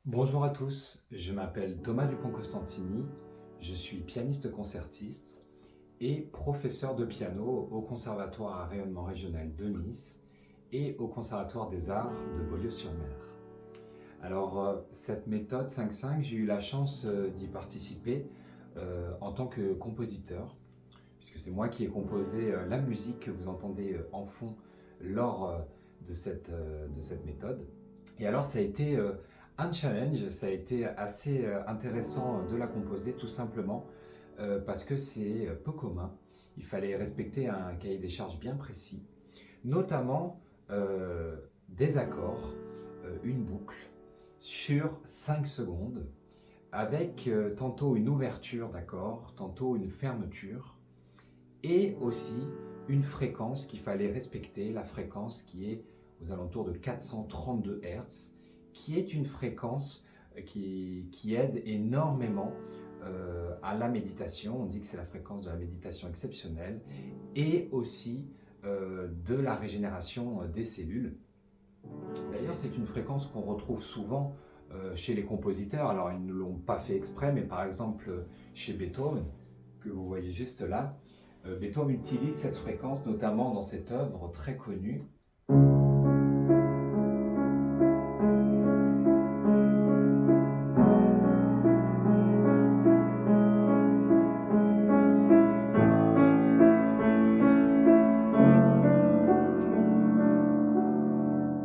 Bonjour à tous, je m'appelle Thomas Dupont-Costantini, je suis pianiste concertiste et professeur de piano au Conservatoire à rayonnement régional de Nice et au Conservatoire des Arts de Beaulieu-sur-Mer. Alors, cette méthode 5-5, j'ai eu la chance d'y participer en tant que compositeur, puisque c'est moi qui ai composé la musique que vous entendez en fond lors de cette méthode. Et alors, ça a été un challenge, ça a été assez intéressant de la composer, tout simplement parce que c'est peu commun. Il fallait respecter un cahier des charges bien précis, notamment des accords, une boucle sur 5 secondes, avec tantôt une ouverture d'accord, tantôt une fermeture, et aussi une fréquence qu'il fallait respecter, la fréquence qui est aux alentours de 432 Hz, qui est une fréquence qui aide énormément à la méditation. On dit que c'est la fréquence de la méditation exceptionnelle et aussi de la régénération des cellules. D'ailleurs, c'est une fréquence qu'on retrouve souvent chez les compositeurs. Alors, ils ne l'ont pas fait exprès, mais par exemple chez Beethoven, que vous voyez juste là, Beethoven utilise cette fréquence notamment dans cette œuvre très connue.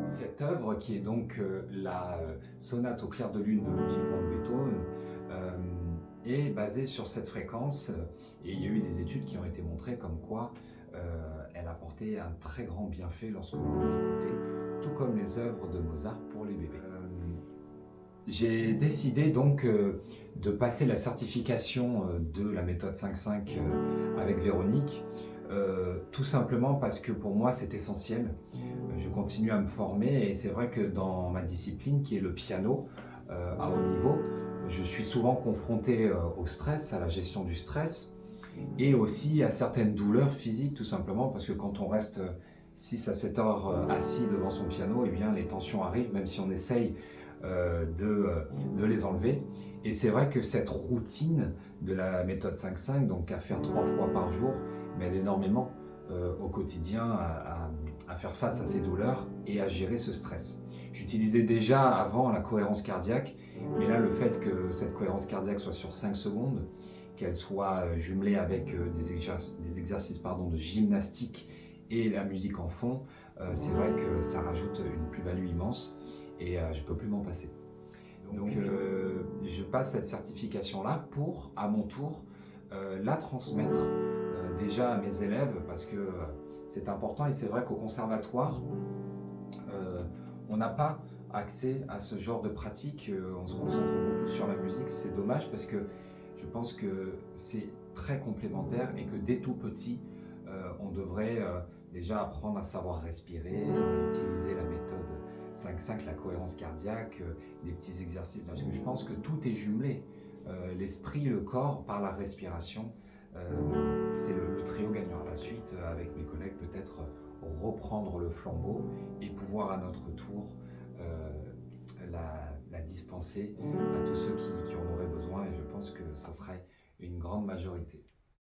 Cette œuvre, qui est donc la sonate au clair de lune de Ludwig van Beethoven, est basée sur cette fréquence, et il y a eu des études qui ont été montrées comme quoi elle apportait un très grand bienfait lorsque vous l'écoutez, tout comme les œuvres de Mozart pour les bébés. J'ai décidé donc de passer la certification de la méthode 5-5 avec Véronique, tout simplement parce que pour moi c'est essentiel. Je continue à me former et c'est vrai que dans ma discipline qui est le piano à haut niveau, je suis souvent confronté au stress, à la gestion du stress et aussi à certaines douleurs physiques, tout simplement parce que quand on reste 6 à 7 heures assis devant son piano, eh bien les tensions arrivent même si on essaye de les enlever. Et c'est vrai que cette routine de la méthode 5-5, donc à faire 3 fois par jour, m'aide énormément au quotidien à faire face à ces douleurs et à gérer ce stress. J'utilisais déjà avant la cohérence cardiaque, mais là le fait que cette cohérence cardiaque soit sur 5 secondes, qu'elle soit jumelée avec des exercices de gymnastique et la musique en fond, c'est vrai que ça rajoute une plus-value immense et je ne peux plus m'en passer. Donc je passe cette certification-là pour, à mon tour, la transmettre déjà à mes élèves parce que c'est important et c'est vrai qu'au conservatoire, on n'a pas accès à ce genre de pratique, on se concentre beaucoup sur la musique, c'est dommage parce que je pense que c'est très complémentaire et que dès tout petit, on devrait déjà apprendre à savoir respirer, à utiliser la méthode 5-5, la cohérence cardiaque, des petits exercices, parce que je pense que tout est jumelé. L'esprit, le corps, par la respiration, c'est le trio gagnant. À la suite, avec mes collègues, peut-être reprendre le flambeau et pouvoir à notre tour la dispenser à tous ceux qui en auraient besoin, et je pense que ça serait une grande majorité.